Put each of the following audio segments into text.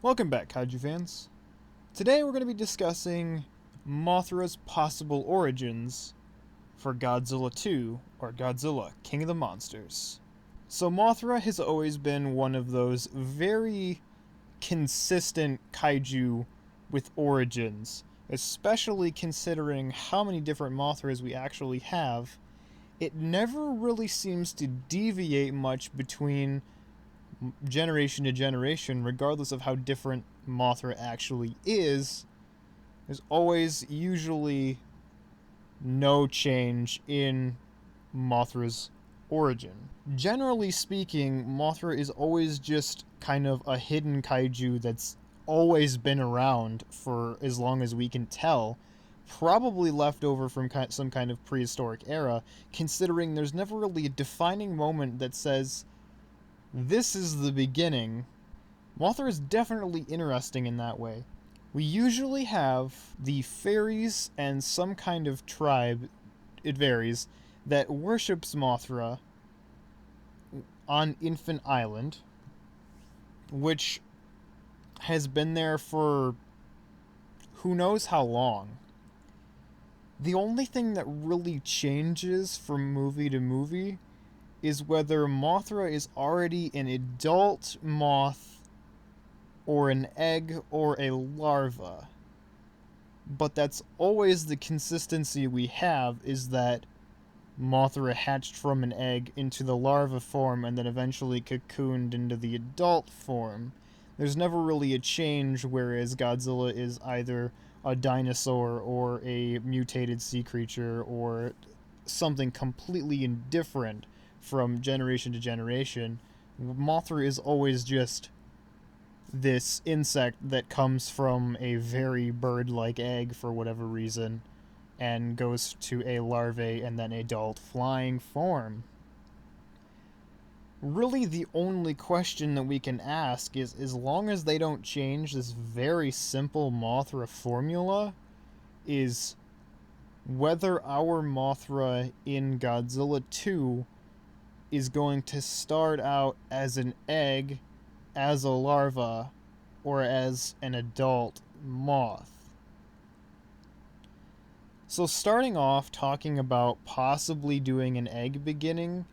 Welcome back, Kaiju fans. Today we're going to be discussing Mothra's possible origins for Godzilla 2, or Godzilla, King of the Monsters. So Mothra has always been one of those very consistent kaiju with origins, especially considering how many different Mothras we actually have. It never really seems to deviate much between generation to generation, regardless of how different Mothra actually is. There's always usually no change in Mothra's origin. Generally speaking, Mothra is always just kind of a hidden kaiju that's always been around for as long as we can tell, probably left over from some kind of prehistoric era, considering there's never really a defining moment that says, this is the beginning. Mothra is definitely interesting in that way. We usually have the fairies and some kind of tribe, it varies, that worships Mothra on Infant Island, which has been there for who knows how long. The only thing that really changes from movie to movie is whether Mothra is already an adult moth or an egg or a larva. But that's always the consistency we have, is that Mothra hatched from an egg into the larva form and then eventually cocooned into the adult form. There's never really a change, whereas Godzilla is either a dinosaur or a mutated sea creature or something completely indifferent from generation to generation. Mothra is always just this insect that comes from a very bird-like egg for whatever reason and goes to a larvae and then adult flying form. Really, the only question that we can ask is, as long as they don't change this very simple Mothra formula, is whether our Mothra in Godzilla 2 is going to start out as an egg, as a larva, or as an adult moth. So starting off talking about possibly doing an egg beginning,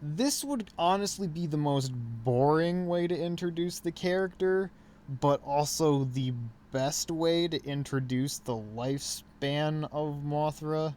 this would honestly be the most boring way to introduce the character, but also the best way to introduce the lifespan of Mothra.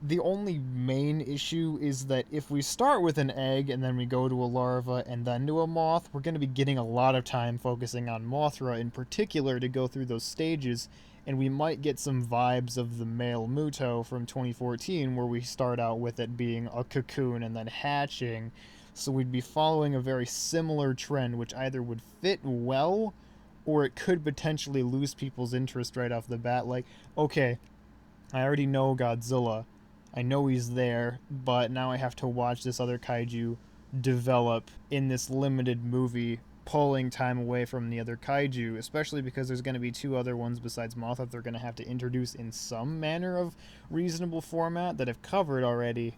The only main issue is that if we start with an egg and then we go to a larva and then to a moth, we're going to be getting a lot of time focusing on Mothra in particular to go through those stages, and we might get some vibes of the male Muto from 2014, where we start out with it being a cocoon and then hatching. So we'd be following a very similar trend, which either would fit well or it could potentially lose people's interest right off the bat. Like, okay, I already know Godzilla, I know he's there, but now I have to watch this other kaiju develop in this limited movie, pulling time away from the other kaiju, especially because there's going to be two other ones besides Mothra they're going to have to introduce in some manner of reasonable format that I've covered already.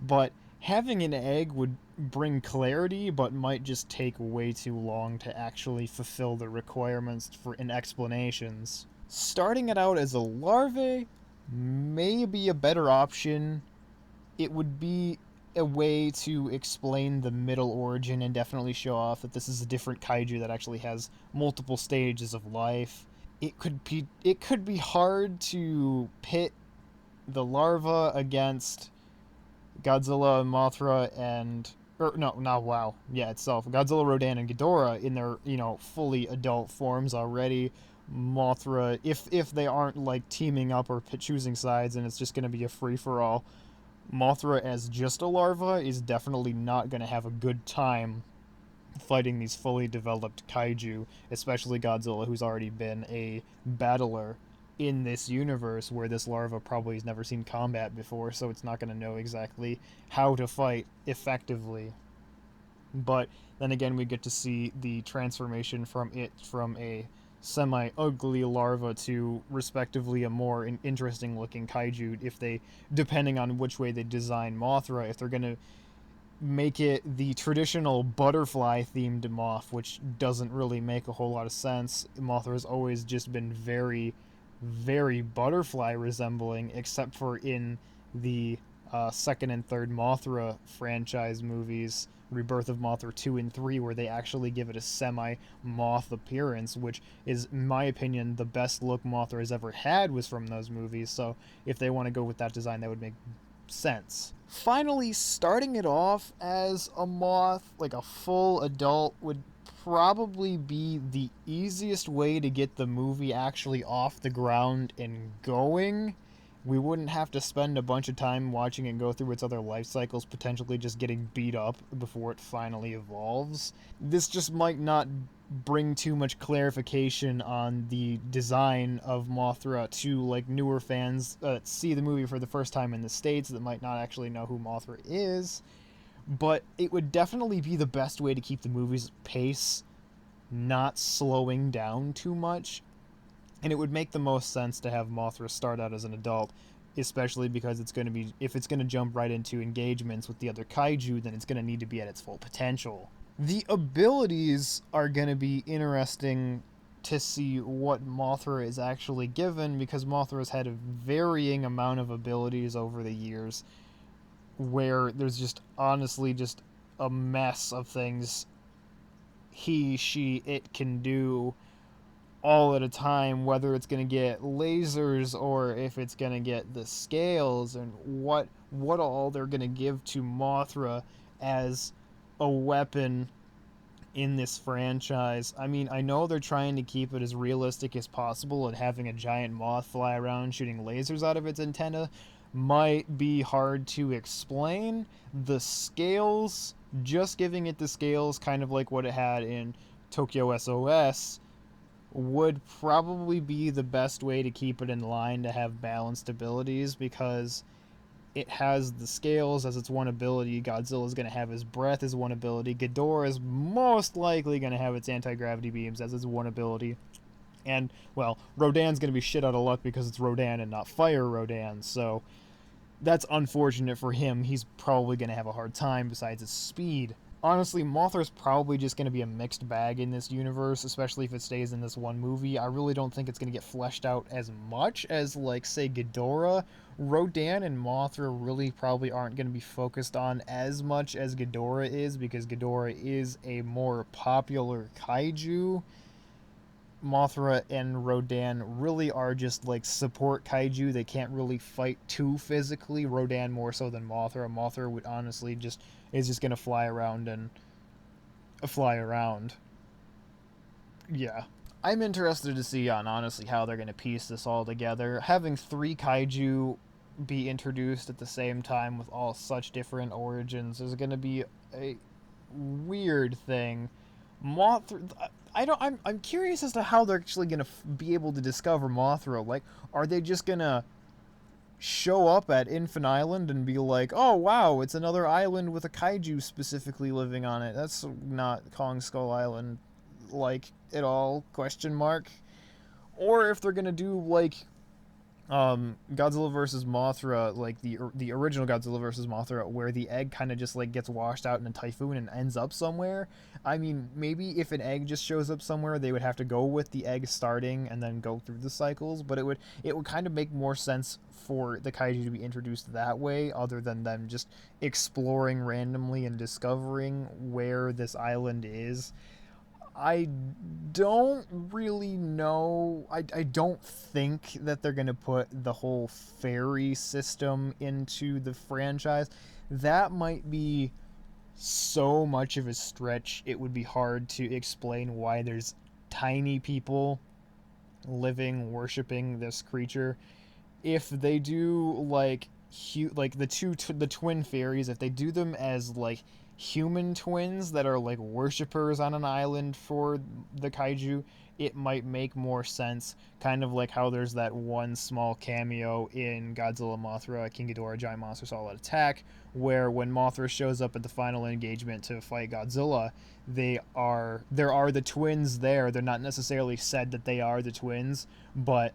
But having an egg would bring clarity, but might just take way too long to actually fulfill the requirements for in explanations. Starting it out as a larvae may be a better option. It would be a way to explain the middle origin and definitely show off that this is a different kaiju that actually has multiple stages of life. It could be hard to pit the larva against Godzilla and Mothra and itself, Godzilla, Rodan, and Ghidorah in their, fully adult forms already. Mothra, if they aren't like teaming up or choosing sides and it's just going to be a free-for-all, Mothra as just a larva is definitely not going to have a good time fighting these fully developed kaiju, especially Godzilla, who's already been a battler in this universe where this larva probably has never seen combat before, so it's not going to know exactly how to fight effectively. But then again, we get to see the transformation from a semi-ugly larva to respectively a more interesting looking kaiju, if they, depending on which way they design Mothra, if they're going to make it the traditional butterfly themed moth, which doesn't really make a whole lot of sense. Mothra has always just been very butterfly resembling, except for in the second and third Mothra franchise movies, Rebirth of Mothra 2 and 3, where they actually give it a semi moth appearance, which is, in my opinion, the best look Mothra has ever had was from those movies. So if they want to go with that design, that would make sense. Finally, starting it off as a moth, like a full adult, would probably be the easiest way to get the movie actually off the ground and going. We wouldn't have to spend a bunch of time watching it go through its other life cycles, potentially just getting beat up before it finally evolves. This just might not bring too much clarification on the design of Mothra to like newer fans that see the movie for the first time in the States that might not actually know who Mothra is. But it would definitely be the best way to keep the movie's pace not slowing down too much. And it would make the most sense to have Mothra start out as an adult, especially because it's going to be, if it's going to jump right into engagements with the other kaiju, then it's going to need to be at its full potential. The abilities are going to be interesting to see what Mothra is actually given, because Mothra has had a varying amount of abilities over the years, where there's just honestly just a mess of things he, she, it can do all at a time, whether it's going to get lasers or if it's going to get the scales, and what all they're going to give to Mothra as a weapon in this franchise. I mean, I know they're trying to keep it as realistic as possible, and having a giant moth fly around shooting lasers out of its antenna might be hard to explain. The scales, just giving it the scales, kind of like what it had in Tokyo SOS, would probably be the best way to keep it in line to have balanced abilities, because it has the scales as its one ability. Godzilla's going to have his breath as one ability. Ghidorah is most likely going to have its anti-gravity beams as its one ability. And, well, Rodan's going to be shit out of luck because it's Rodan and not Fire Rodan, so that's unfortunate for him. He's probably going to have a hard time besides his speed. Honestly, Mothra's probably just going to be a mixed bag in this universe, especially if it stays in this one movie. I really don't think it's going to get fleshed out as much as, like, say, Ghidorah. Rodan and Mothra really probably aren't going to be focused on as much as Ghidorah is, because Ghidorah is a more popular kaiju. Mothra and Rodan really are just like support kaiju. They can't really fight too physically. Rodan more so than Mothra. Mothra would honestly just is just gonna fly around and fly around. Yeah. I'm interested to see on honestly how they're gonna piece this all together. Having three kaiju be introduced at the same time with all such different origins is gonna be a weird thing. Mothra, I don't. I'm curious as to how they're actually gonna be able to discover Mothra. Like, are they just gonna show up at Infant Island and be like, "Oh wow, it's another island with a kaiju specifically living on it"? That's not Kong Skull Island, like at all? Question mark. Or if they're gonna do like Godzilla versus Mothra, like the original Godzilla versus Mothra, where the egg kind of just like gets washed out in a typhoon and ends up somewhere. I mean, maybe if an egg just shows up somewhere, they would have to go with the egg starting and then go through the cycles. But it would kind of make more sense for the kaiju to be introduced that way, other than them just exploring randomly and discovering where this island is. I don't really know. I don't think that they're going to put the whole fairy system into the franchise. That might be so much of a stretch, it would be hard to explain why there's tiny people living, worshiping this creature. If they do like the twin fairies, if they do them as like human twins that are like worshippers on an island for the kaiju, it might make more sense. Kind of like how there's that one small cameo in Godzilla, Mothra, King Ghidorah, Giant Monsters All Out Attack, where when Mothra shows up at the final engagement to fight Godzilla, there are the twins there. They're not necessarily said that they are the twins, but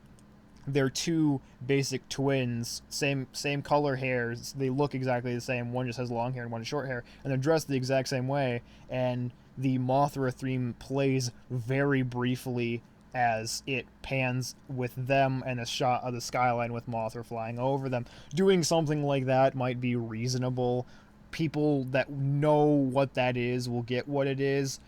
they're two basic twins, same color hairs. They look exactly the same. One just has long hair and one has short hair, and they're dressed the exact same way. And the Mothra theme plays very briefly as it pans with them and a shot of the skyline with Mothra flying over them. Doing something like that might be reasonable. People that know what that is will get what it is,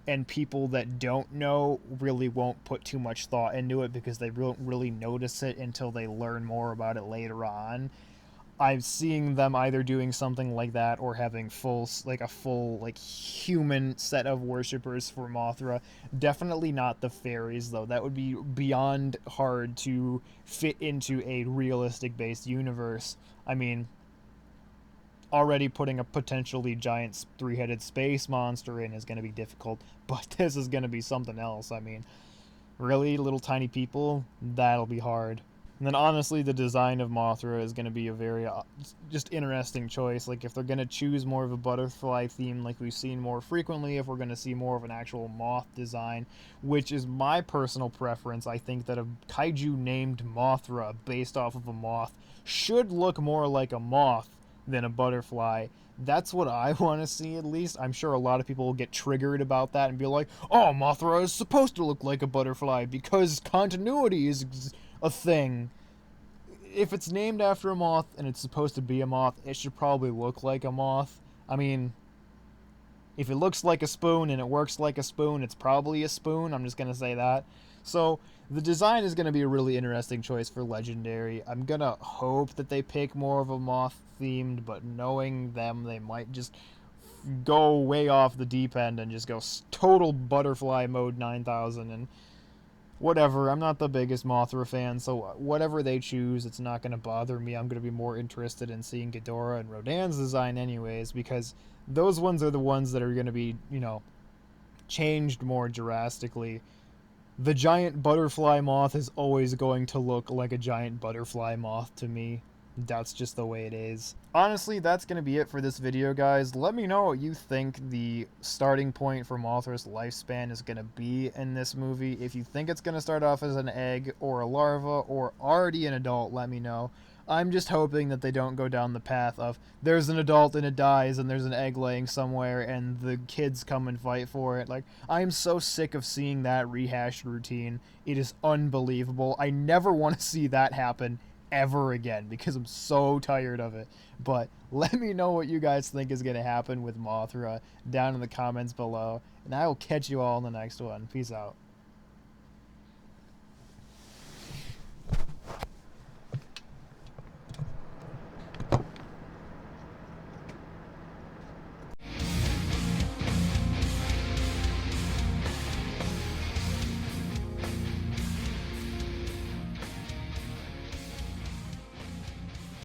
and people that don't know really won't put too much thought into it because they won't really notice it until they learn more about it later on. I'm seeing them either doing something like that or having a full like human set of worshippers for Mothra. Definitely not the fairies though. That would be beyond hard to fit into a realistic based universe. I mean, already putting a potentially giant three-headed space monster in is going to be difficult, but this is going to be something else. I mean, really, little tiny people, that'll be hard. And then honestly, the design of Mothra is going to be a very just interesting choice. Like if they're going to choose more of a butterfly theme like we've seen more frequently, if we're going to see more of an actual moth design, which is my personal preference, I think that a kaiju named Mothra based off of a moth should look more like a moth than a butterfly. That's what I want to see, at least. I'm sure a lot of people will get triggered about that and be like, oh, Mothra is supposed to look like a butterfly because continuity is a thing. If it's named after a moth and it's supposed to be a moth, it should probably look like a moth. I mean, if it looks like a spoon and it works like a spoon, it's probably a spoon. I'm just going to say that. So the design is going to be a really interesting choice for Legendary. I'm going to hope that they pick more of a moth themed, but knowing them, they might just go way off the deep end and just go total butterfly mode 9000 and whatever. I'm not the biggest Mothra fan, so whatever they choose, it's not going to bother me. I'm going to be more interested in seeing Ghidorah and Rodan's design anyways, because those ones are the ones that are going to be, changed more drastically. The giant butterfly moth is always going to look like a giant butterfly moth to me. That's just the way it is. Honestly, that's going to be it for this video, guys. Let me know what you think the starting point for Mothra's lifespan is going to be in this movie. If you think it's going to start off as an egg or a larva or already an adult, let me know. I'm just hoping that they don't go down the path of there's an adult and it dies and there's an egg laying somewhere and the kids come and fight for it. Like, I'm so sick of seeing that rehashed routine. It is unbelievable. I never want to see that happen ever again because I'm so tired of it. But let me know what you guys think is going to happen with Mothra down in the comments below, and I will catch you all in the next one. Peace out.